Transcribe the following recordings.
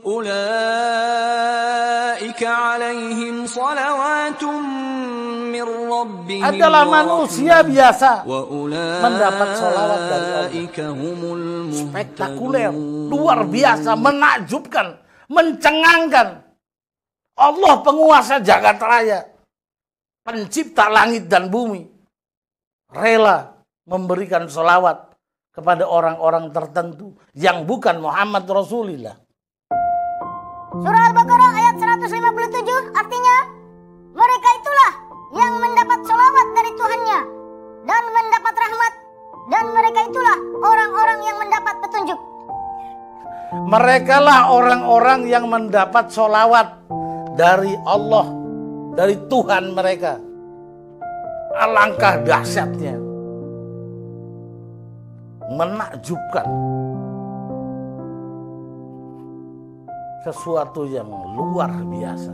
Ulaika alaihim salawatun min rabbihim adalah manusia biasa mendapat salawat dari Allah. Spektakuler, luar biasa, menakjubkan, mencengangkan. Allah penguasa jagat raya, pencipta langit dan bumi, rela memberikan salawat kepada orang-orang tertentu yang bukan Muhammad Rasulullah. Surah Al-Baqarah ayat 157 artinya, mereka itulah yang mendapat sholawat dari Tuhannya dan mendapat rahmat, dan mereka itulah orang-orang yang mendapat petunjuk. Mereka lah orang-orang yang mendapat sholawat dari Allah, dari Tuhan mereka. Alangkah dahsyatnya, menakjubkan, sesuatu yang luar biasa.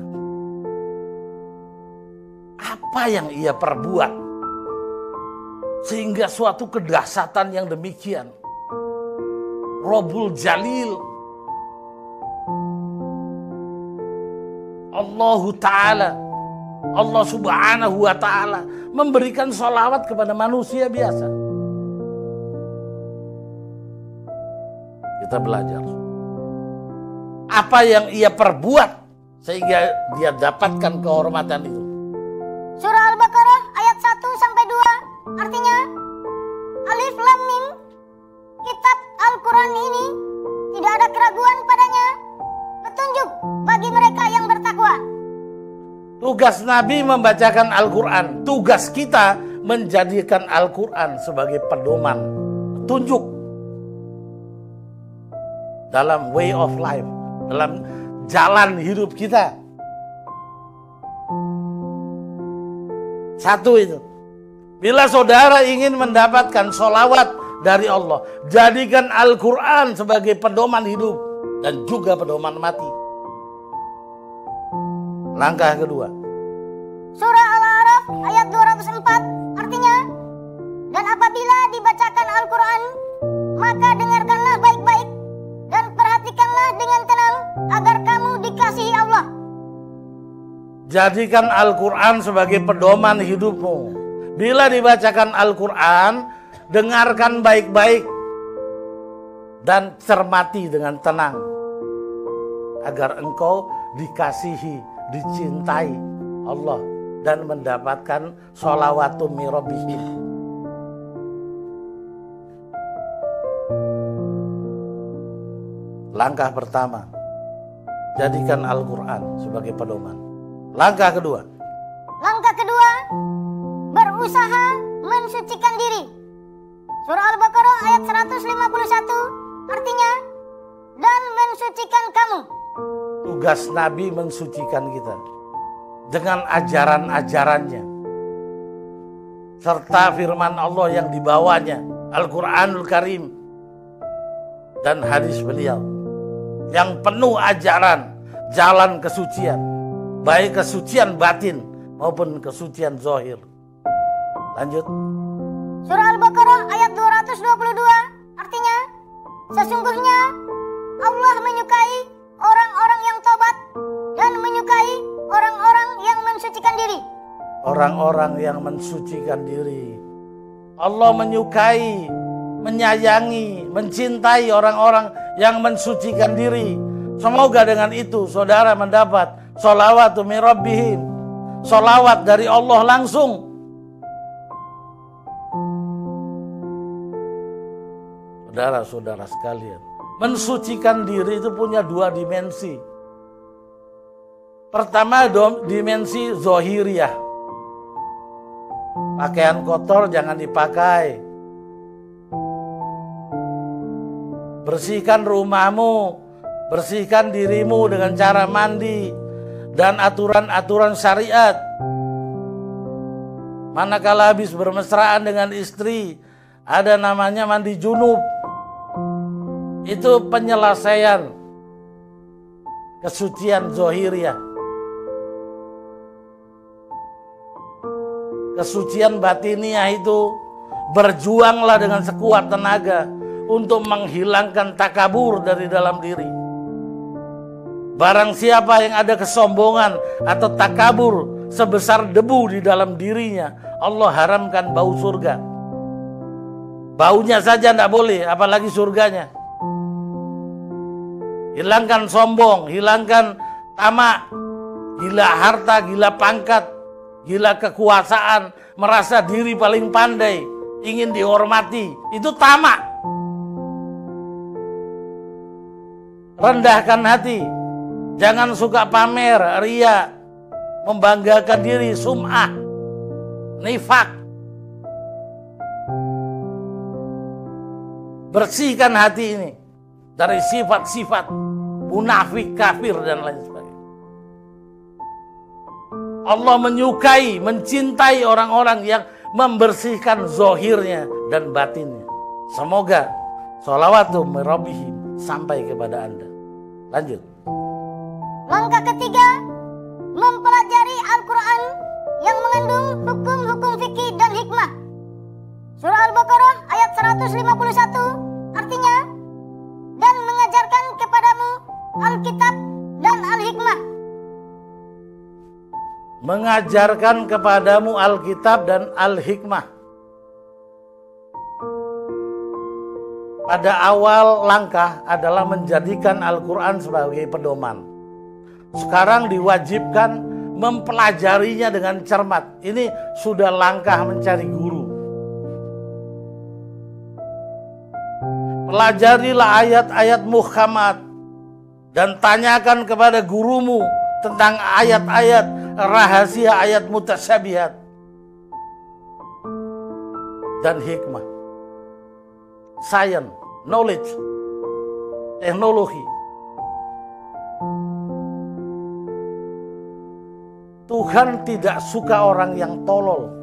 Apa yang ia perbuat sehingga suatu kedahsyatan yang demikian? Rabbul Jalil, Allah Ta'ala, Allah Subhanahu wa Ta'ala memberikan sholawat kepada manusia biasa. Kita belajar apa yang ia perbuat sehingga dia dapatkan kehormatan itu. Surah Al-Baqarah ayat 1-2 artinya, Alif Lam Mim, kitab Al-Quran ini tidak ada keraguan padanya, petunjuk bagi mereka yang bertakwa. Tugas Nabi membacakan Al-Quran, tugas kita menjadikan Al-Quran sebagai pedoman, petunjuk dalam way of life, dalam jalan hidup kita. Satu itu. Bila saudara ingin mendapatkan sholawat dari Allah, jadikan Al-Quran sebagai pedoman hidup dan juga pedoman mati. Langkah kedua. Surah Al-A'raf ayat 204 artinya, dan apabila dibacakan Al-Quran, maka dengarkanlah baik-baik dan perhatikanlah dengan tenang agar kamu dikasihi Allah. Jadikan Al-Quran sebagai pedoman hidupmu. Bila dibacakan Al-Quran, dengarkan baik-baik dan cermati dengan tenang agar engkau dikasihi, dicintai Allah dan mendapatkan sholawatum min rabbihim. Langkah pertama, jadikan Al-Quran sebagai pedoman. Langkah kedua. Langkah kedua, berusaha mensucikan diri. Surah Al-Baqarah ayat 151 artinya, dan mensucikan kamu. Tugas Nabi mensucikan kita dengan ajaran-ajarannya serta firman Allah yang dibawanya, Al-Quranul Karim dan hadis beliau yang penuh ajaran jalan kesucian, baik kesucian batin maupun kesucian zahir. Lanjut. Surah Al-Baqarah ayat 222 artinya, sesungguhnya Allah menyukai orang-orang yang tobat dan menyukai orang-orang yang mensucikan diri. Orang-orang yang mensucikan diri. Allah menyukai, menyayangi, mencintai orang-orang yang mensucikan diri. Semoga dengan itu saudara mendapat sholawatu min rabbihim, sholawat dari Allah langsung. Saudara-saudara sekalian, mensucikan diri itu punya dua dimensi. Pertama, dimensi zohiriyah. Pakaian kotor jangan dipakai. Bersihkan rumahmu, bersihkan dirimu dengan cara mandi dan aturan-aturan syariat. Manakala habis bermesraan dengan istri, ada namanya mandi junub. Itu penyelesaian kesucian zohiriyah. Kesucian batiniah itu, berjuanglah dengan sekuat tenaga untuk menghilangkan takabur dari dalam diri. Barang siapa yang ada kesombongan atau takabur sebesar debu di dalam dirinya, Allah haramkan bau surga. Baunya saja tidak boleh, apalagi surganya. Hilangkan sombong, hilangkan tamak, gila harta, gila pangkat, gila kekuasaan, merasa diri paling pandai, ingin dihormati, itu tamak. Rendahkan hati, jangan suka pamer, ria, membanggakan diri, sum'ah, nifak. Bersihkan hati ini dari sifat-sifat munafik, kafir, dan lain sebagainya. Allah menyukai, mencintai orang-orang yang membersihkan zohirnya dan batinnya. Semoga sholawatu mirabihim sampai kepada Anda. Lanjut. Langkah ketiga, mempelajari Al-Quran yang mengandung hukum-hukum fikih dan hikmah. Surah Al-Baqarah ayat 151 artinya, dan mengajarkan kepadamu Alkitab dan Al-Hikmah. Mengajarkan kepadamu Alkitab dan Al-Hikmah. Pada awal langkah adalah menjadikan Al-Quran sebagai pedoman. Sekarang diwajibkan mempelajarinya dengan cermat. Ini sudah langkah mencari guru. Pelajarilah ayat-ayat muhkamat dan tanyakan kepada gurumu tentang ayat-ayat rahasia, ayat mutasyabihat dan hikmah. Science, knowledge, teknologi. Tuhan tidak suka orang yang tolol.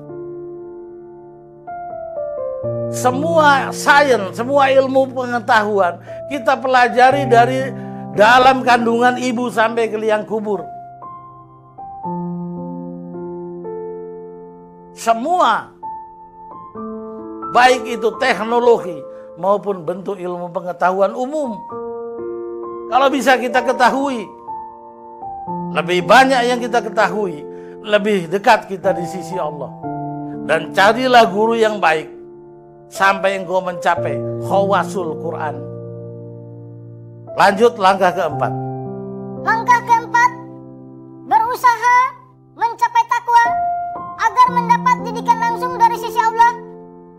Semua sains, semua ilmu pengetahuan kita pelajari dari dalam kandungan ibu sampai ke liang kubur. Semua, baik itu teknologi maupun bentuk ilmu pengetahuan umum, kalau bisa kita ketahui, lebih banyak yang kita ketahui, lebih dekat kita di sisi Allah. Dan carilah guru yang baik sampai engkau mencapai khawasul Quran. Lanjut langkah keempat. Langkah keempat, berusaha mencapai takwa agar mendapat didikan langsung dari sisi Allah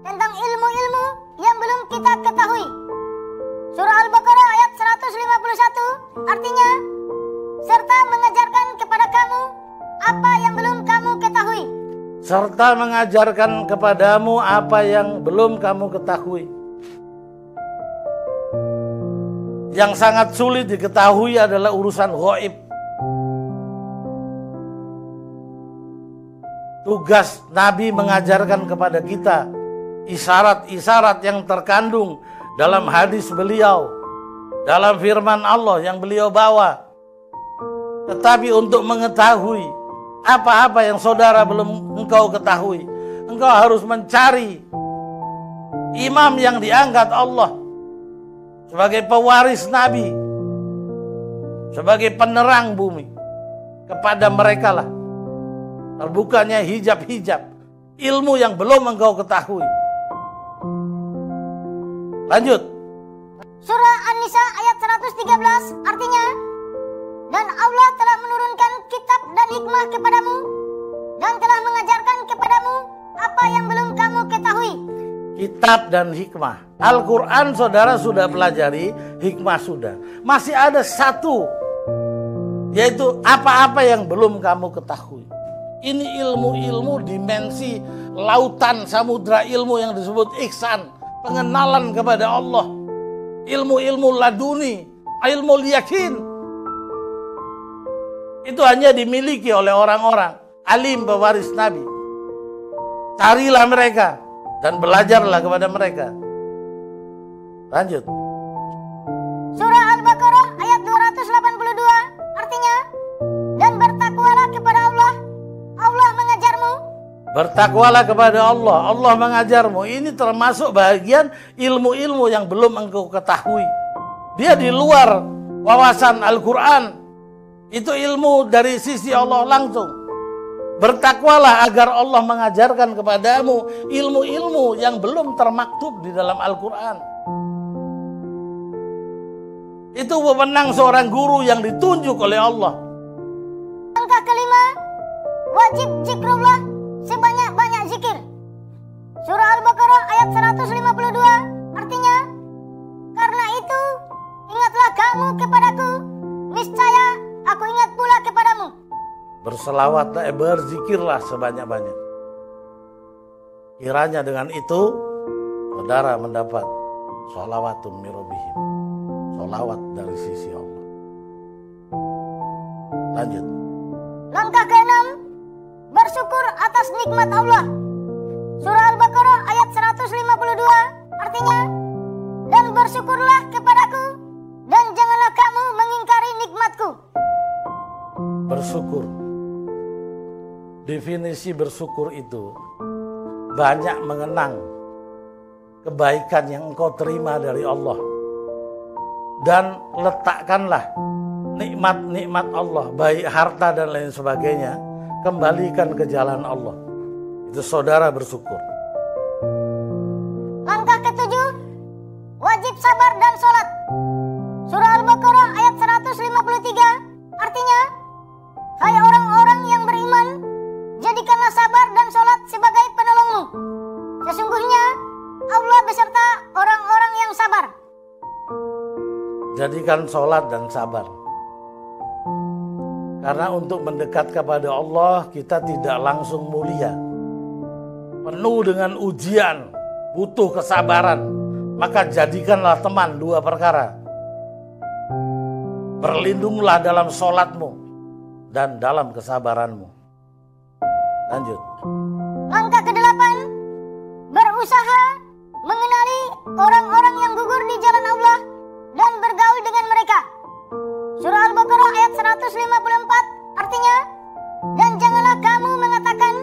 tentang ilmu-ilmu yang belum kita ketahui. Surah Al-Baqarah ayat 151 artinya, serta mengajarkan kepada kamu apa yang belum kamu ketahui. Serta mengajarkan kepadamu apa yang belum kamu ketahui. Yang sangat sulit diketahui adalah urusan ghaib. Tugas Nabi mengajarkan kepada kita isyarat-isyarat yang terkandung dalam hadis beliau, dalam firman Allah yang beliau bawa. Tetapi untuk mengetahui apa-apa yang saudara belum engkau ketahui, engkau harus mencari imam yang diangkat Allah sebagai pewaris Nabi, sebagai penerang bumi. Kepada mereka lah terbukanya hijab-hijab ilmu yang belum engkau ketahui. Lanjut. Surah An-Nisa ayat 113 artinya, dan Allah telah menurunkan kitab dan hikmah kepadamu dan telah mengajarkan kepadamu apa yang belum kamu ketahui. Kitab dan hikmah. Al-Quran saudara sudah pelajari, hikmah sudah. Masih ada satu, yaitu apa-apa yang belum kamu ketahui. Ini ilmu-ilmu dimensi lautan samudra ilmu yang disebut ihsan, pengenalan kepada Allah. Ilmu-ilmu laduni, ilmu yakin. Itu hanya dimiliki oleh orang-orang alim pewaris Nabi. Carilah mereka dan belajarlah kepada mereka. Lanjut. Surah Al-Baqarah ayat 282 artinya, dan bertakwalah kepada Allah, Allah mengajarmu. Bertakwalah kepada Allah, Allah mengajarmu. Ini termasuk bagian ilmu-ilmu yang belum engkau ketahui. Dia di luar wawasan Al-Quran, Itu ilmu dari sisi Allah langsung. Bertakwalah agar Allah mengajarkan kepadamu ilmu-ilmu yang belum termaktub di dalam Al-Quran. Itu wewenang seorang guru yang ditunjuk oleh Allah. Langkah kelima, wajib zikrullah, sebanyak-banyak zikir. Surah Al-Baqarah ayat 152, artinya, karena itu ingatlah kamu kepadaku, niscaya aku ingat pula kepadamu. Berselawatlah, berzikirlah sebanyak-banyak. Kiranya dengan itu saudara mendapat sholawatun mirobihim, sholawat dari sisi Allah. Lanjut. Langkah keenam, bersyukur atas nikmat Allah. Surah Al-Baqarah ayat 152, artinya, dan bersyukurlah kepadaku, dan janganlah kamu mengingkari nikmatku. Bersyukur. Definisi bersyukur itu banyak mengenang kebaikan yang engkau terima dari Allah. Dan letakkanlah nikmat-nikmat Allah, baik harta dan lain sebagainya, kembalikan ke jalan Allah. Itu saudara bersyukur. Langkah ketujuh, wajib sabar dan sholat. Surah Al-Baqarah ayat 153, artinya, hai orang-orang yang beriman, jadikanlah sabar dan sholat sebagai penolongmu. Sesungguhnya Allah beserta orang-orang yang sabar. Jadikan sholat dan sabar. Karena untuk mendekat kepada Allah kita tidak langsung mulia. Penuh dengan ujian, butuh kesabaran. Maka jadikanlah teman dua perkara. Berlindunglah dalam sholatmu dan dalam kesabaranmu. Lanjut. Langkah ke-8, berusaha mengenali orang-orang yang gugur di jalan Allah dan bergaul dengan mereka. Surah Al-Baqarah ayat 154, artinya, dan janganlah kamu mengatakan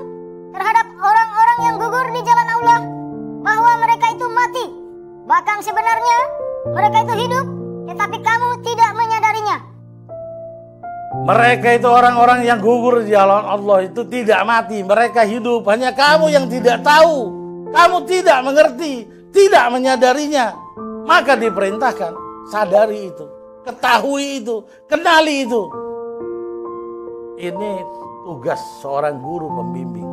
terhadap orang-orang yang gugur di jalan Allah bahwa mereka itu mati. Bahkan sebenarnya mereka itu hidup, tetapi kamu tidak menyadarinya. Mereka itu orang-orang yang gugur di jalan Allah itu tidak mati. Mereka hidup, hanya kamu yang tidak tahu. Kamu tidak mengerti, tidak menyadarinya. Maka diperintahkan, sadari itu, ketahui itu, kenali itu. Ini tugas seorang guru pembimbing,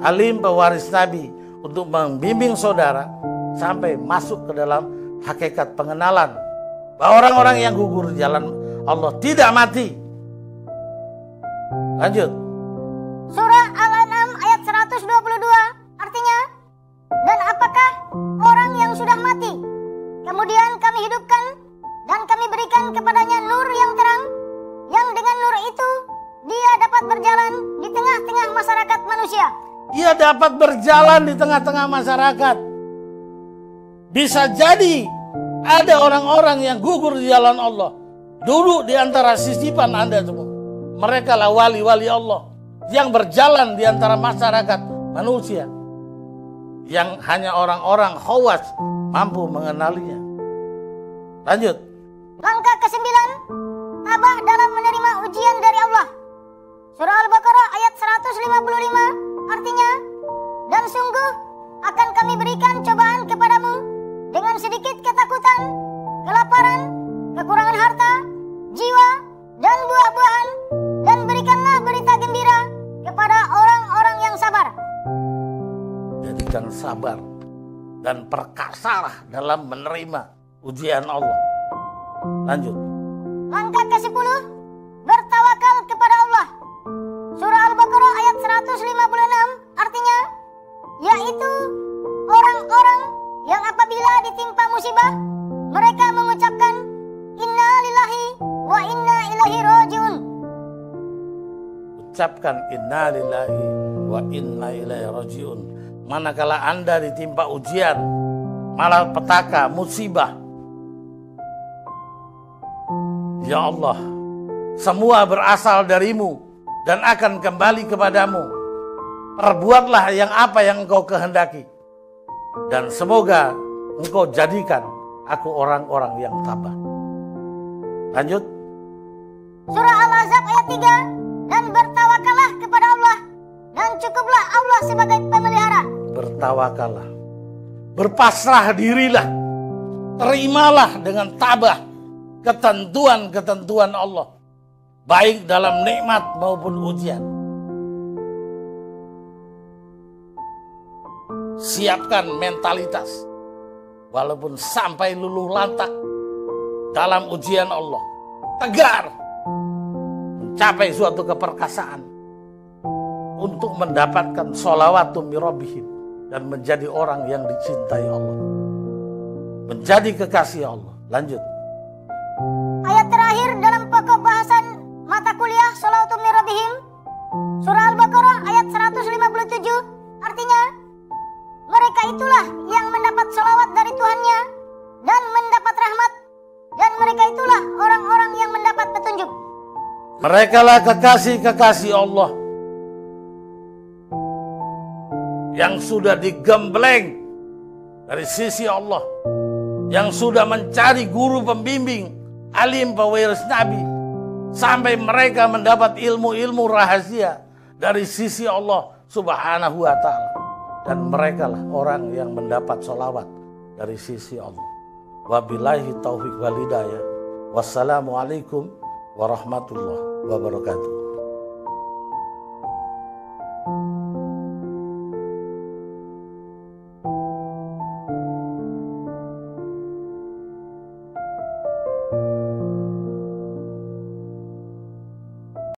alim pewaris Nabi, untuk membimbing saudara sampai masuk ke dalam hakikat pengenalan bahwa orang-orang yang gugur di jalan Allah tidak mati. Lanjut. Surah Al-An'am ayat 122, artinya, dan apakah orang yang sudah mati kemudian kami hidupkan dan kami berikan kepadanya nur yang terang, yang dengan nur itu dia dapat berjalan di tengah-tengah masyarakat manusia. Ia dapat berjalan di tengah-tengah masyarakat. Bisa jadi ada orang-orang yang gugur di jalan Allah, duduk di antara sisipan Anda semua. Mereka lah wali-wali Allah yang berjalan di antara masyarakat manusia, yang hanya orang-orang khawas mampu mengenalinya. Lanjut. Langkah ke-9, tabah dalam menerima ujian dari Allah. Surah Al-Baqarah ayat 155, artinya, dan sungguh akan kami berikan cobaan kepadamu dengan sedikit ketakutan, kelaparan, kekurangan harta, jiwa, dan buah-buahan, dan berikanlah berita gembira kepada orang-orang yang sabar. Jadikan sabar dan perkasalah dalam menerima ujian Allah. Lanjut. Langkah ke-10, bertawakal kepada Allah. Surah Al-Baqarah ayat 156, artinya, yaitu orang-orang yang apabila ditimpa musibah, mereka mengucapkan, Inna lillahi wa inna ilaihi rajiun. Ucapkan inna lillahi wa inna ilaihi rajiun. Manakala Anda ditimpa ujian, malapetaka, musibah, ya Allah, semua berasal darimu dan akan kembali kepadamu. Perbuatlah yang apa yang engkau kehendaki, dan semoga engkau jadikan aku orang-orang yang tabah. Lanjut. Surah Al-Ahzab ayat 3. Dan bertawakallah kepada Allah, dan cukuplah Allah sebagai pemelihara. Bertawakallah, berpasrah dirilah, terimalah dengan tabah ketentuan-ketentuan Allah, baik dalam nikmat maupun ujian. Siapkan mentalitas, walaupun sampai luluh lantak dalam ujian Allah, tegar, mencapai suatu keperkasaan untuk mendapatkan sholawatu mirabihim dan menjadi orang yang dicintai Allah, menjadi kekasih Allah. Lanjut. Ayat terakhir dalam pokok bahasan mata kuliah sholawatu mirabihim, surah Al-Baqarah ayat 157, artinya mereka itulah yang mendapat sholawat dari Tuhannya dan mendapat rahmat, dan mereka itulah orang-orang yang mendapat petunjuk. Merekalah kekasih-kekasih Allah yang sudah digembleng dari sisi Allah, yang sudah mencari guru pembimbing, alim pewaris Nabi, sampai mereka mendapat ilmu-ilmu rahasia dari sisi Allah Subhanahu wa ta'ala. Dan merekalah orang yang mendapat sholawat dari sisi Allah. Wabillahi taufiq wal hidayah. Wassalamualaikum warahmatullahi wabarakatuh.